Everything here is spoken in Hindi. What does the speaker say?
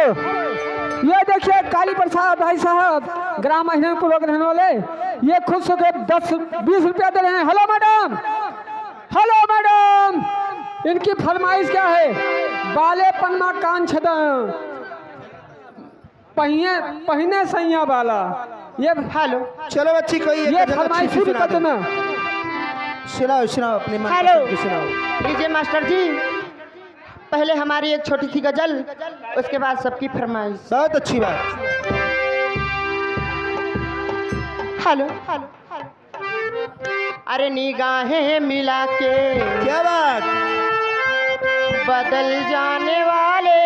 ये देखिए काली प्रसाद भाई साहब ग्राम अहिनपुर रहने वाले, ये खुश होकर 10-20 रुपया दे रहे हैं। हेलो मैडम, हेलो मैडम, इनकी फरमाइश क्या है? बाले पन्ना कान छदा पहिने सैया वाला। ये हेलो, चलो बच्ची कोई ये फरमाइश शुरू कर देना। सुनाओ सुनाओ अपने मन की सुनाओ। लीजिए मास्टर जी, पहले हमारी एक छोटी सी गजल, उसके बाद सबकी फरमाइश। बहुत अच्छी बात। हेलो हेलो अरे निगाहें मिला के क्या बात। बदल जाने वाले